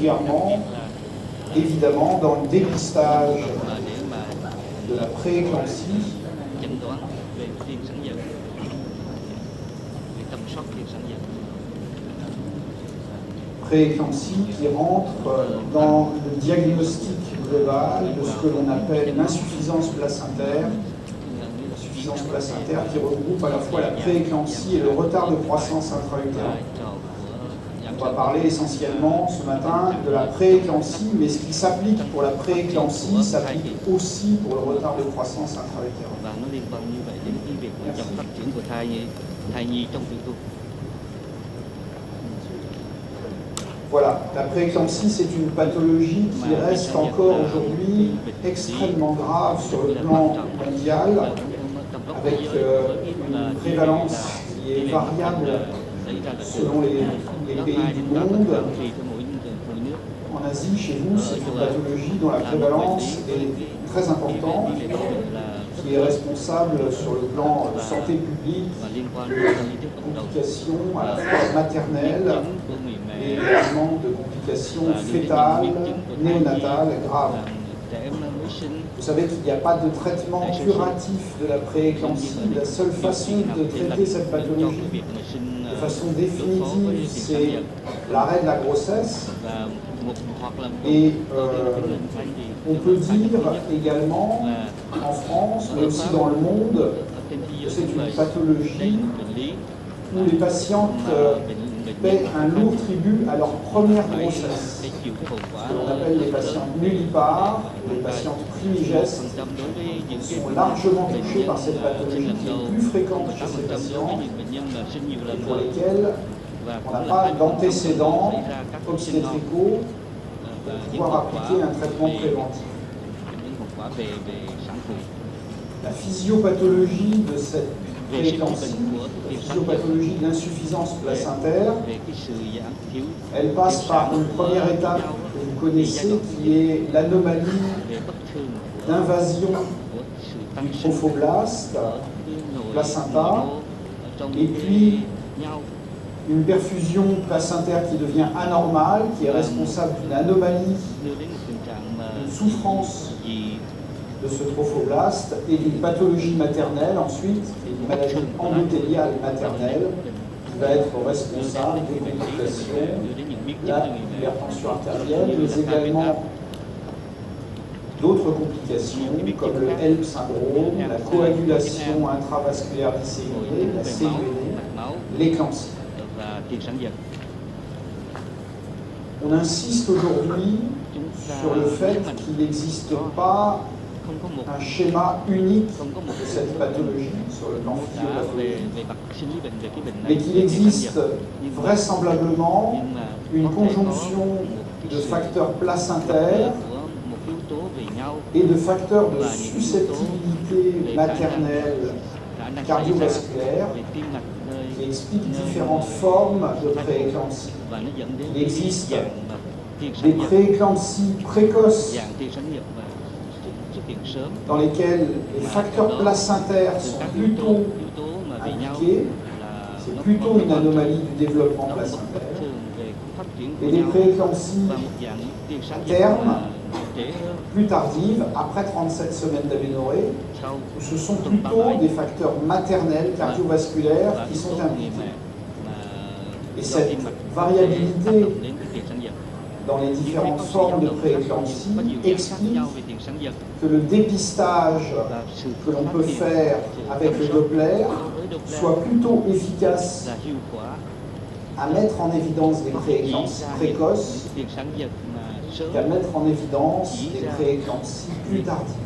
particulièrement, évidemment, dans le dépistage de la prééclampsie. Prééclampsie qui rentre dans le diagnostic global de ce que l'on appelle l'insuffisance placentaire. L'insuffisance placentaire qui regroupe à la fois la prééclampsie et le retard de croissance intra-utérin. On va parler essentiellement ce matin de la prééclampsie, mais ce qui s'applique pour la prééclampsie s'applique aussi pour le retard de croissance intra-utérin. Voilà, la prééclampsie, c'est une pathologie qui reste encore aujourd'hui extrêmement grave sur le plan mondial, avec une prévalence qui est variable selon les pays du monde. En Asie, chez vous, c'est une pathologie dont la prévalence est très importante, qui est responsable sur le plan santé publique, de complications à la fois maternelles et également de complications fétales, néonatales graves. Vous savez qu'il n'y a pas de traitement curatif de la prééclampsie. La seule façon de traiter cette pathologie de façon définitive, c'est l'arrêt de la grossesse. Et on peut dire également, en France, mais aussi dans le monde, que c'est une pathologie où les patientes paient un lourd tribut à leur première grossesse. Ce que l'on appelle les patientes nullipares, les patientes primigestes, sont largement touchées par cette pathologie qui est plus fréquente chez ces patients et pour lesquelles on n'a pas d'antécédents obstétricaux pour pouvoir appliquer un traitement préventif. La physiopathologie de cette prééclampsie, la physiopathologie de l'insuffisance placentaire, elle passe par une première étape que vous connaissez qui est l'anomalie d'invasion du trophoblaste placenta, et puis une perfusion placentaire qui devient anormale, qui est responsable d'une anomalie, d'une souffrance de ce trophoblaste et d'une pathologie maternelle ensuite, qui est une maladie endothéliale maternelle, qui va être responsable des complications, de l'hypertension artérielle, mais également d'autres complications comme le HELP syndrome, la coagulation intravasculaire disséminée, la CUD, l'éclampsie. On insiste aujourd'hui sur le fait qu'il n'existe pas un schéma unique de cette pathologie sur le plan physiopathologique, mais qu'il existe vraisemblablement une conjonction de facteurs placentaires et de facteurs de susceptibilité maternelle cardiovasculaire qui expliquent différentes formes de prééclampsie. Il existe des prééclampsies précoces dans lesquelles les facteurs placentaires sont plutôt impliqués, c'est plutôt une anomalie du développement placentaire, et des prééclampsies à terme, plus tardives, après 37 semaines d'aménorrhée, où ce sont plutôt des facteurs maternels cardiovasculaires qui sont impliqués. Et cette variabilité dans les différentes formes de prééclampsie explique que le dépistage que l'on peut faire avec le Doppler soit plutôt efficace à mettre en évidence des prééclampsies précoces qu'à mettre en évidence des prééclampsies plus tardives.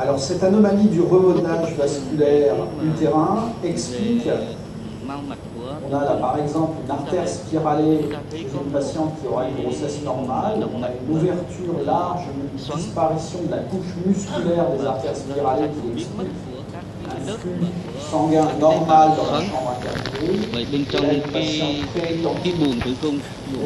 Alors cette anomalie du remodelage vasculaire utérin explique, on a là par exemple une artère spiralée chez une patiente qui aura une grossesse normale, on a une ouverture large, une disparition de la couche musculaire des artères spiralées qui explique un flux sanguin normal dans la chambre inférieure. Là, une patiente prééclampsie,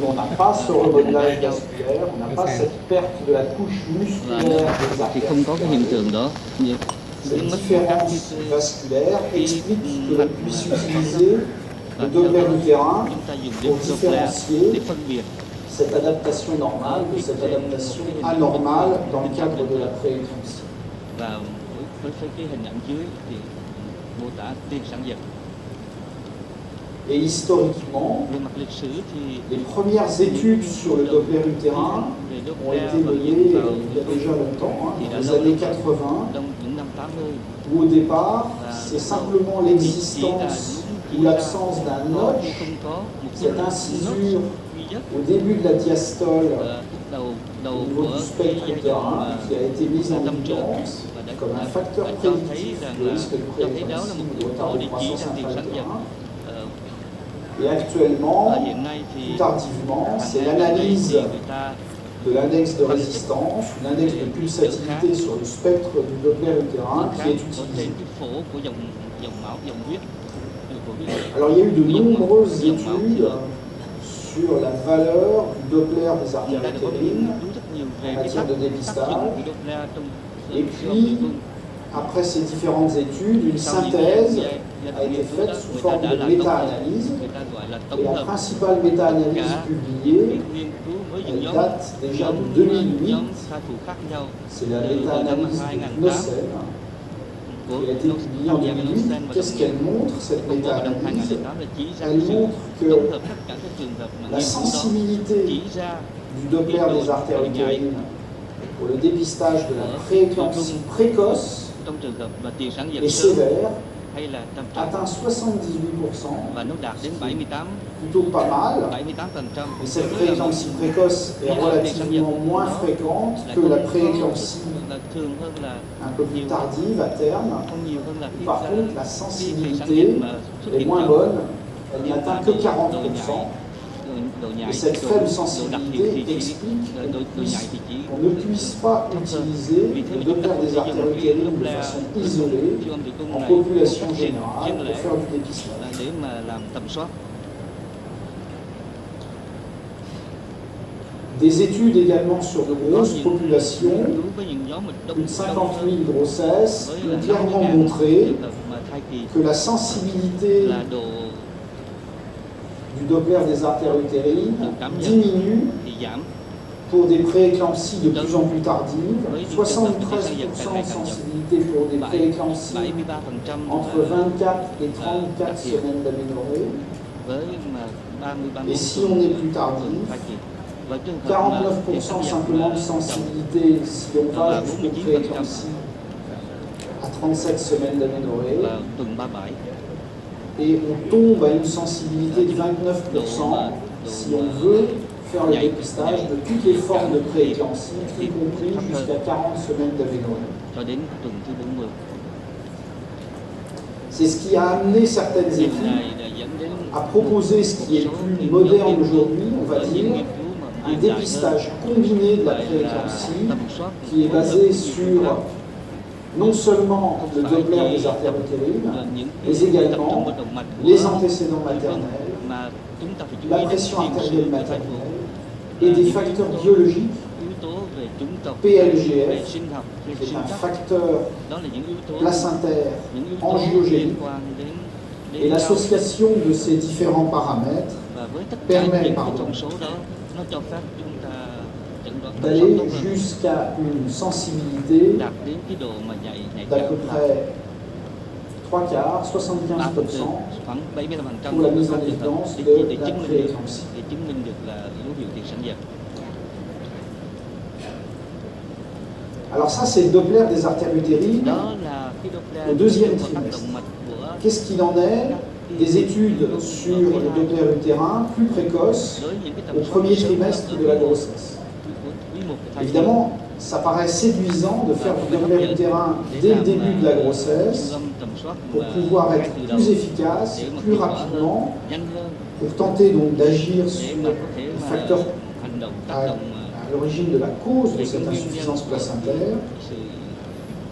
on n'a pas ce remodelage vasculaire, on n'a pas cette perte de la couche musculaire des artères spiralées. Cette différence vasculaire explique que l'on puisse utiliser le Doppler utérin pour différencier cette adaptation normale de cette adaptation anormale dans le cadre de la prééclampsie. Và với cái hình ảnh dưới thì mô tả tiên sản giật. Et historiquement, Về mặt lịch sử thì les premières études sur le Doppler utérin ont été menées il y a déjà longtemps, dans les années 80, trong những năm 80 où au départ, c'est simplement l'existence ou l'absence d'un notch, không có một cette incisure duy nhất au début de la diastole đầu au niveau du spectre utérin qui a été mise en évidence comme un facteur prédictif du risque de cho thấy đó là một prééclampsie ou de yếu retard tố de để chỉ croissance ra tiền sản giật. intra-utérin. Et actuellement, Hiện nay thì plus tardivement, c'est hàng ngày l'analyse thì người ta de l'index de résistance, ou l'index de pulsatilité sur le spectre du Doppler utérin qui est ở trên utilisé. cái phổ của dòng máu, dòng huyết. Alors il y a eu de nombreuses études sur la valeur du Doppler des artères utérines en matière de dépistage. Et puis, après ces différentes études, une synthèse a été faite sous forme de méta-analyse. Et la principale méta-analyse publiée, elle date déjà de 2008. C'est la méta-analyse de Knossen, qui a été publiée en 2008. Qu'est-ce qu'elle montre, cette méta-analyse? Elle montre que la sensibilité du Doppler des artères utérines pour le dépistage de la prééclampsie précoce et sévère atteint 78%, và nó đạt đến 78 plutôt pas mal. 78%. Et cette prééclampsie précoce est relativement moins fréquente que la prééclampsie thường hơn là un peu plus tardive à terme. không nhiều hơn là khi Par contre, la khi sản sensibilité giật mà xuất est hiện moins sớm. bonne, elle n'atteint que 40%. Độ nhạy, Et cette faible độ đặc sensibilité thì chỉ explique độ nhạy thì chỉ qu'on ne puisse pas utiliser le Doppler des artères utérines de façon isolée en population générale pour faire du dépistage. để mà làm tầm soát. Des études également sur de grosses populations, Đối với những nhóm mình plus de 50 000 grossesses, ont clairement montré mà thai kỳ que la sensibilité là độ du Doppler des artères utérines diminue thì giảm. pour des prééclampsies de plus en plus tardives, 73% de sensibilité pour des prééclampsies 73% entre 24 et 34 semaines d'aménorrhée. với mà 30 Et si on est plus tardif, thai kỳ. Và trường hợp mà 49% simplement de sensibilité si on va jusqu'aux prééclampsies à 37 semaines d'aménorrhée. vào tuần 37. Et on tombe à une sensibilité de 29% si on veut faire le dépistage de toutes les formes de prééclampsie, y compris jusqu'à 40 semaines d'aménorrhée. Cho đến tuần thứ 40. C'est ce qui a amené certaines Điều études này đã dẫn đến à proposer ce qui est plus moderne aujourd'hui, on va dire, un dépistage combiné de la prééclampsie qui est basé sur non seulement le Doppler des artères utérines, mais également les antécédents maternels, la pression artérielle maternelle et des facteurs biologiques, PLGF, qui est un facteur placentaire angiogénique, et l'association de ces différents paramètres permet d'aller jusqu'à une sensibilité d'à peu près 3 quarts, 75% pour la mise en évidence de la prééclampsie. để chứng minh được là dấu hiệu tiền sản giật. Alors ça, c'est le Doppler des artères utérines Đó là cái Doppler au deuxième của các trimestre. động mạch của Qu'est-ce qu'il en est des études sur le Doppler utérin plus précoces với những cái tầm au soát premier sớm trimestre ở de la grossesse. quý một của thai kỳ. Évidemment, ça paraît séduisant de faire du Doppler utérin dès le début de la grossesse pour pouvoir être plus efficace, plus rapidement, pour tenter donc d'agir sur le facteur à l'origine de la cause de cette insuffisance placentaire,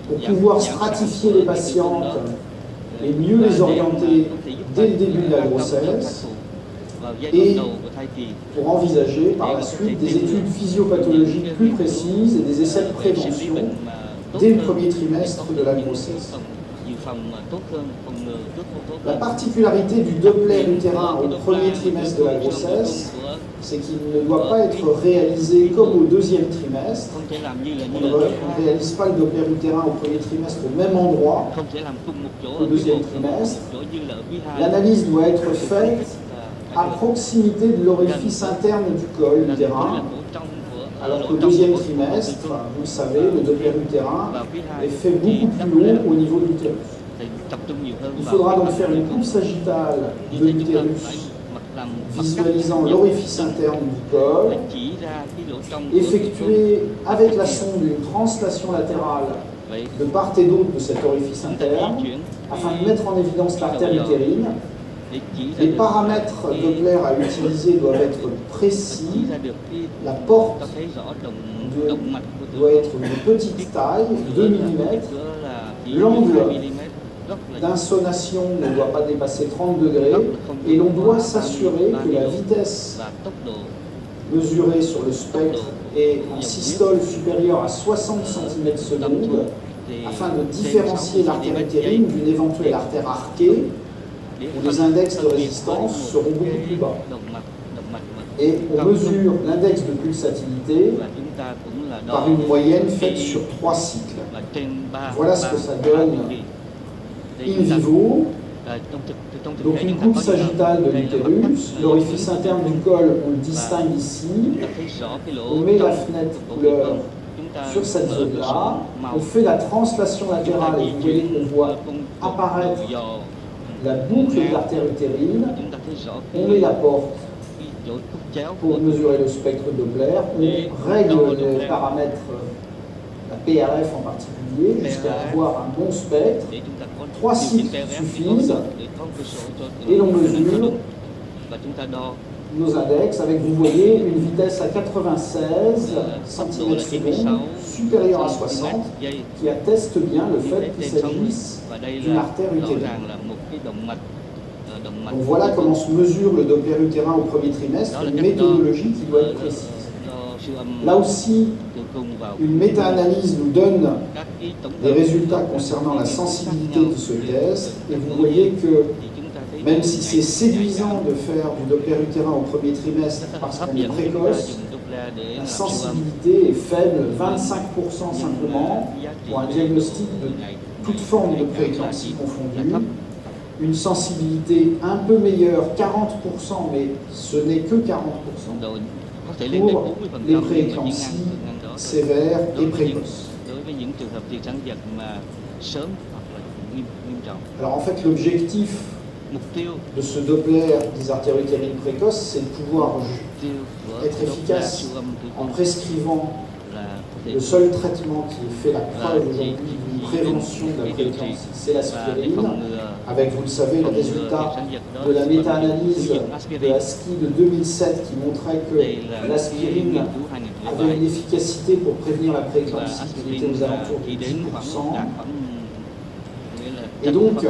pour pouvoir stratifier les patientes et mieux les orienter dès le début de la grossesse, et pour envisager par la suite des études physiopathologiques plus précises et des essais de prévention dès le premier trimestre de la grossesse. La particularité du Doppler utérin au premier trimestre de la grossesse, c'est qu'il ne doit pas être réalisé comme au deuxième trimestre. On ne réalise pas le Doppler utérin au premier trimestre au même endroit qu'au deuxième trimestre. L'analyse doit être faite à proximité de l'orifice interne du col utérin, alors qu'au deuxième trimestre, vous le savez, le Doppler utérin est fait beaucoup plus long au niveau de l'utérus. Il faudra donc faire une coupe sagittale de l'utérus visualisant l'orifice interne du col, effectuer avec la sonde une translation latérale de part et d'autre de cet orifice interne afin de mettre en évidence l'artère utérine. Les paramètres Doppler à utiliser doivent être précis. La porte doit être de petite taille, 2 mm. L'angle d'insonation ne doit pas dépasser 30 degrés et l'on doit s'assurer que la vitesse mesurée sur le spectre est en systole supérieure à 60 cm/s afin de différencier l'artère utérine d'une éventuelle artère arquée où les index de résistance seront beaucoup plus bas. Et on mesure l'index de pulsatilité par une moyenne faite sur 3 cycles. Voilà ce que ça donne in vivo. Donc une coupe sagittale de l'utérus, l'orifice interne du col, on le distingue ici. On met la fenêtre couleur sur cette zone-là. On fait la translation latérale et vous voyez qu'on voit apparaître la boucle de l'artère utérine. On met la porte pour mesurer le spectre Doppler. On règle les paramètres, la PRF en particulier, jusqu'à avoir un bon spectre. 3 cycles suffisent et l'on mesure nos index avec, vous voyez, une vitesse à 96 cm/s supérieure à 60 qui atteste bien le fait qu'il s'agisse d'une artère utérine. Donc voilà comment se mesure le Doppler utérin au premier trimestre, une méthodologie qui doit être précise. Là aussi, une méta-analyse nous donne des résultats concernant la sensibilité de ce test, et vous voyez que même si c'est séduisant de faire du Doppler utérin au premier trimestre parce qu'on est précoce, la sensibilité est faible, 25% simplement, pour un diagnostic de toute forme de prééclampsie confondue. Une sensibilité un peu meilleure, 40%, mais ce n'est que 40% pour les prééclampsies sévères et précoces. Alors en fait, l'objectif de ce Doppler des artères utérines précoces, c'est de pouvoir être efficace en prescrivant le seul traitement qui fait la preuve aujourd'hui d'une prévention de la prééclampsie, c'est l'aspirine, avec, vous le savez, le résultat de la méta-analyse de la SKI de 2007 qui montrait que l'aspirine avait une efficacité pour prévenir la prééclampsie qui était aux alentours de 10%. Et donc,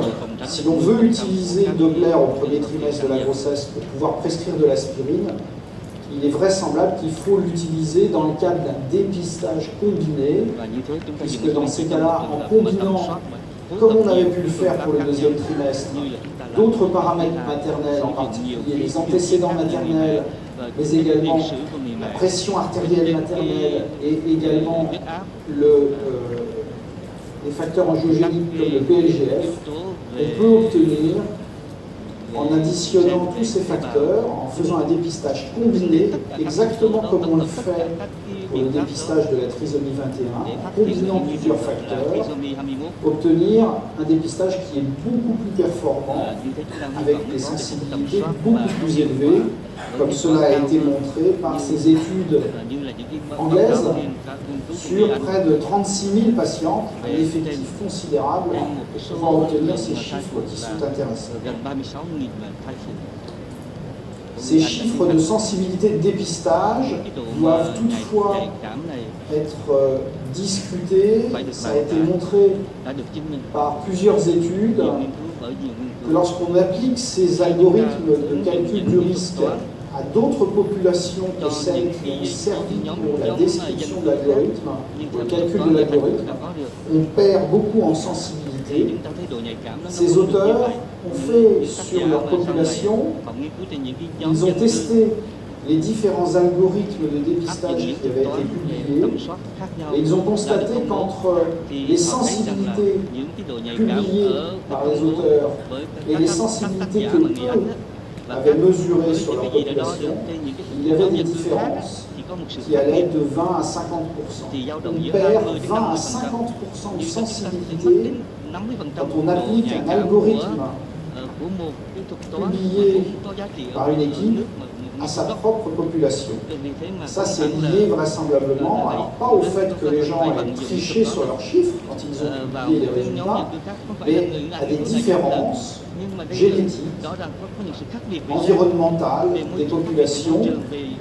si l'on veut utiliser le Doppler au premier trimestre de la grossesse pour pouvoir prescrire de l'aspirine, il est vraisemblable qu'il faut l'utiliser dans le cadre d'un dépistage combiné, puisque dans ces cas-là, en combinant, comme on avait pu le faire pour le deuxième trimestre, d'autres paramètres maternels, en particulier les antécédents maternels, mais également la pression artérielle maternelle et également les facteurs angiogéniques comme le PLGF, on peut obtenir, en additionnant tous ces facteurs, en faisant un dépistage combiné, exactement comme on le fait pour le dépistage de la trisomie 21, en combinant plusieurs facteurs, obtenir un dépistage qui est beaucoup plus performant, avec des sensibilités beaucoup plus élevées, comme cela a été montré par ces études anglaises sur près de 36 000 patientes, un effectif considérable pour obtenir ces chiffres qui sont intéressants. Ces chiffres de sensibilité de dépistage doivent toutefois être discutés. Ça a été montré par plusieurs études que lorsqu'on applique ces algorithmes de calcul du risque à à d'autres populations que celles qui ont servi pour la description de l'algorithme, le calcul de l'algorithme, on perd beaucoup en sensibilité. Ces auteurs ont fait sur leur population, ils ont testé les différents algorithmes de dépistage qui avaient été publiés et ils ont constaté qu'entre les sensibilités publiées par les auteurs et les sensibilités que eux avaient mesurées sur leur population, il y avait des différences qui allaient de 20 à 50%. On perd 20 à 50% de sensibilité quand on applique un algorithme publié par une équipe à sa propre population. Ça, c'est lié vraisemblablement, alors pas au fait que les gens aient triché sur leurs chiffres quand ils ont publié les résultats, mais à des différences génétiques, environnementales des populations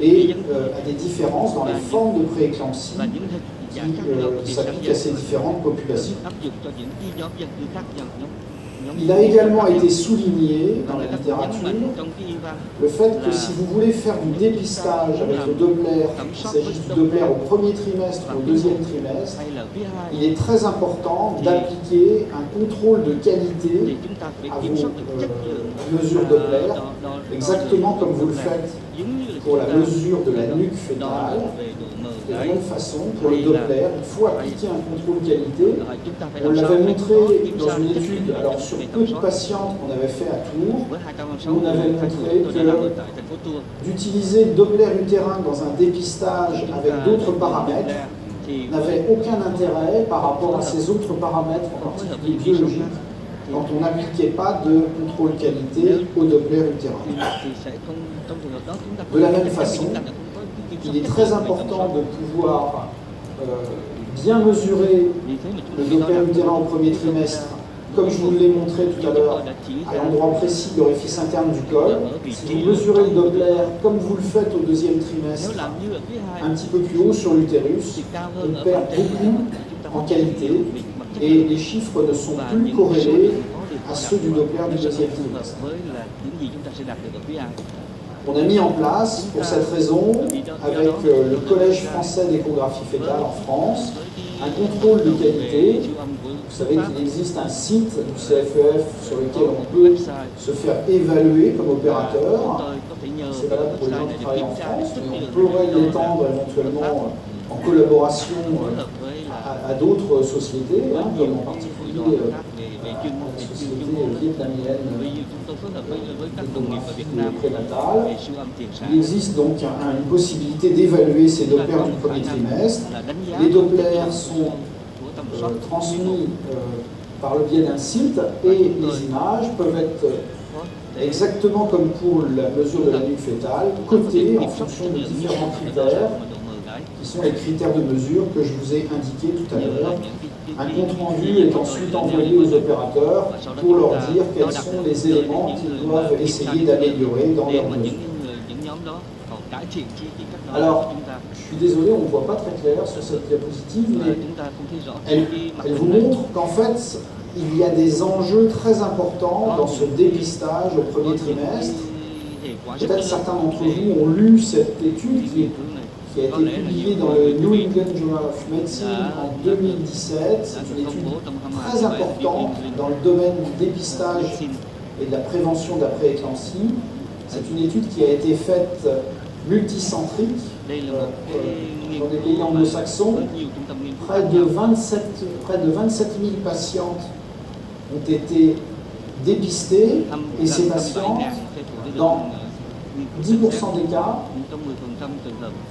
et à des différences dans les formes de prééclampsie qui s'appliquent à ces différentes populations. Il a également été souligné dans la littérature le fait que si vous voulez faire du dépistage avec le Doppler, qu'il s'agisse du Doppler au premier trimestre ou au deuxième trimestre, il est très important d'appliquer un contrôle de qualité à vos mesures Doppler, exactement comme vous le faites pour la mesure de la nuque fétale. De la même façon, pour le Doppler, il faut appliquer un contrôle qualité. On l'avait montré dans une étude, alors sur peu de patientes qu'on avait fait à Tours, on avait montré que d'utiliser le Doppler utérin dans un dépistage avec d'autres paramètres n'avait aucun intérêt par rapport à ces autres paramètres, en particulier biologiques, quand on n'appliquait pas de contrôle qualité au Doppler utérin. De la même façon, il est très important de pouvoir bien mesurer le Doppler utérin au premier trimestre, comme je vous l'ai montré tout à l'heure, à l'endroit précis de l'orifice interne du col. Si vous mesurez le Doppler comme vous le faites au deuxième trimestre, un petit peu plus haut sur l'utérus, on perd beaucoup en qualité et les chiffres ne sont plus corrélés à ceux du Doppler du deuxième trimestre. On a mis en place, pour cette raison, avec le Collège français d'échographie fétale en France, un contrôle de qualité. Vous savez qu'il existe un site du CFEF sur lequel on peut se faire évaluer comme opérateur. C'est valable pour les gens qui travaillent en France, mais on pourrait l'étendre éventuellement en collaboration à d'autres sociétés, comme en particulier la société vietnamienne d'échographie prénatale. Il existe donc une possibilité d'évaluer ces Dopplers du premier trimestre. Les Dopplers sont transmis par le biais d'un site et les images peuvent être exactement comme pour la mesure de la nuque fétale, cotées en fonction de différents critères qui sont les critères de mesure que je vous ai indiqués tout à l'heure. Un compte-rendu est ensuite envoyé aux opérateurs pour leur dire quels sont les éléments qu'ils doivent essayer d'améliorer dans leur mesure. Alors, je suis désolé, on ne voit pas très clair sur cette diapositive, mais elle vous montre qu'en fait, il y a des enjeux très importants dans ce dépistage au premier trimestre. Peut-être certains d'entre vous ont lu cette étude qui a été publiée dans le New England Journal of Medicine en 2017. C'est une étude très importante dans le domaine du dépistage et de la prévention de la prééclampsie. C'est une étude qui a été faite multicentrique dans des pays anglo-saxons. Près de 27 000 patientes ont été dépistées et ces patientes, dans 10% des cas,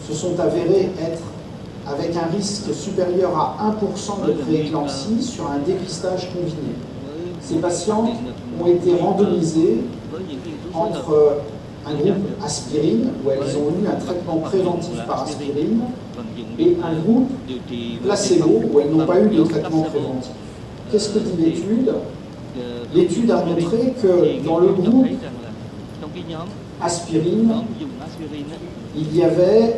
se sont avérées être avec un risque supérieur à 1% de prééclampsie sur un dépistage combiné. Ces patientes ont été randomisées entre un groupe aspirine, où elles ont eu un traitement préventif par aspirine, et un groupe placebo, où elles n'ont pas eu de traitement préventif. Qu'est-ce que dit l'étude? L'étude a montré que dans le groupe aspirine, il y avait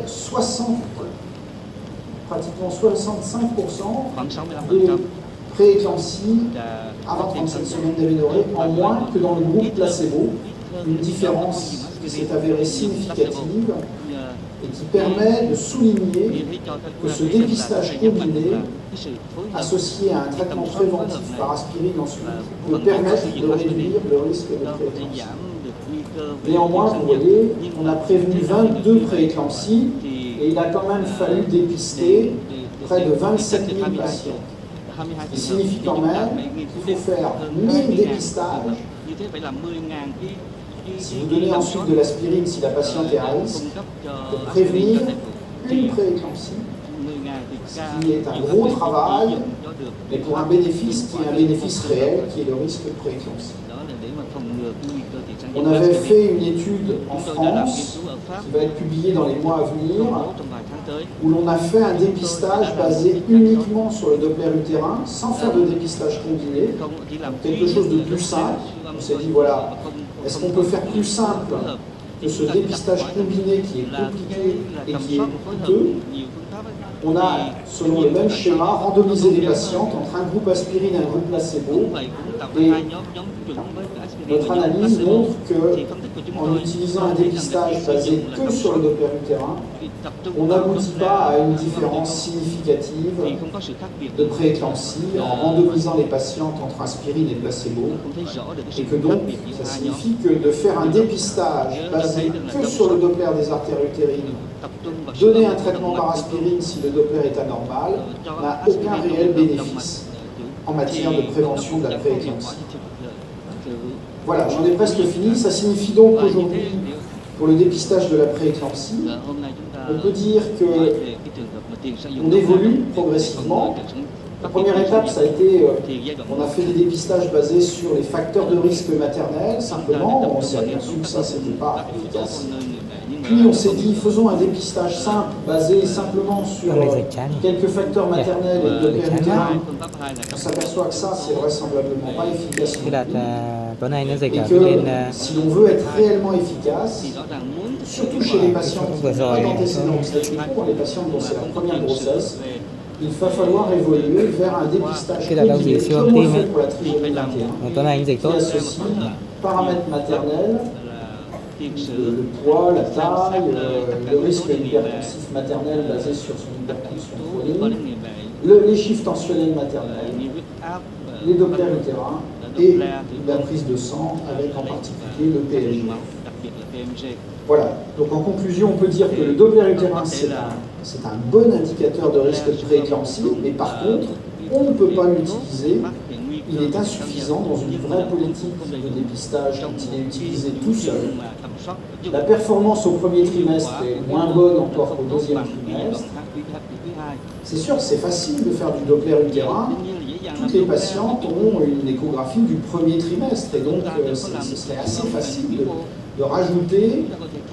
pratiquement 65% de prééclampsie avant 37 semaines d'aménorrhée en moins que dans le groupe placebo, une différence qui s'est avérée significative et qui permet de souligner que ce dépistage combiné, associé à un traitement préventif par aspirine ensuite, peut permettre de réduire le risque de prééclampsie. Néanmoins, vous voyez, on a prévenu 22 prééclampsies et il a quand même fallu dépister près de 27 000 patients. Ce qui signifie quand même qu'il faut faire 1000 dépistages. Si vous donnez ensuite de l'aspirine, si la patiente est à risque, pour prévenir une prééclampsie, ce qui est un gros travail, mais pour un bénéfice qui est un bénéfice réel, qui est le risque de prééclampsie. On avait fait une étude en France, qui va être publiée dans les mois à venir, où l'on a fait un dépistage basé uniquement sur le Doppler utérin, sans faire de dépistage combiné, quelque chose de plus simple. On s'est dit, voilà, est-ce qu'on peut faire plus simple que ce dépistage combiné qui est compliqué et qui est coûteux? On a, selon le même schéma, randomisé les patientes entre un groupe aspirine et un groupe placebo. Et notre analyse montre qu'en utilisant un dépistage basé que sur le Doppler utérin, on n'aboutit pas à une différence significative de prééclampsie en randomisant les patientes entre aspirine et placebo, et que donc ça signifie que de faire un dépistage basé que sur le Doppler des artères utérines, donner un traitement par aspirine si le Doppler est anormal, n'a aucun réel bénéfice en matière de prévention de la prééclampsie. Voilà, j'en ai presque fini. Ça signifie donc qu'aujourd'hui, pour le dépistage de la prééclampsie, on peut dire qu'on évolue progressivement. La première étape, ça a été, on a fait des dépistages basés sur les facteurs de risque maternels, simplement, on s'est aperçu que ça, c'était pas efficace. Puis on s'est dit, faisons un dépistage simple, basé simplement sur quelques facteurs maternels et de Doppler utérin. On s'aperçoit que ça, c'est vraisemblablement pas efficace. Et que si l'on veut être réellement efficace, surtout chez les patients qui n'ont pas d'antécédents obstétricaux, les patients dont c'est la première grossesse, il va falloir évoluer vers un dépistage combiné, comme on fait pour la trisomie 21, qui associe paramètres maternels, le poids, la taille, le risque hypertensif maternel basé sur son hypertension chronique, les chiffres tensionnels maternels, les Doppler utérins et la prise de sang avec en particulier le PMG. Voilà, donc en conclusion, on peut dire que le Doppler utérin, c'est un bon indicateur de risque de prééclampsie, mais par contre, on ne peut pas l'utiliser. Il est insuffisant dans une vraie politique de dépistage quand il est utilisé tout seul. La performance au premier trimestre est moins bonne encore qu'au deuxième trimestre. C'est sûr que c'est facile de faire du Doppler utérin. Toutes les patientes ont une échographie du premier trimestre et donc ce serait assez facile de rajouter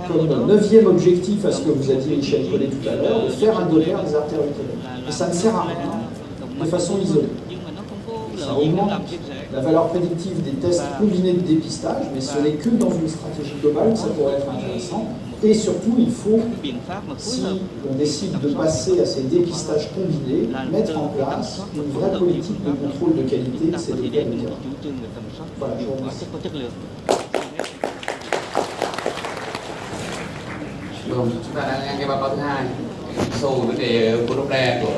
comme 9e objectif à ce que vous a dit Michel Collet tout à l'heure, de faire un Doppler des artères utérines. Et ça ne sert à rien de façon isolée. Ça augmente la valeur prédictive des tests combinés de dépistage, mais ce n'est que dans une stratégie globale que ça pourrait être intéressant. Et surtout, il faut, si on décide de passer à ces dépistages combinés, mettre en place une vraie politique de contrôle de qualité de ces Doppler utérins. Voilà, je vous remercie. Chúng ta đang nghe báo cáo thứ hai, sâu vấn đề của Doppler của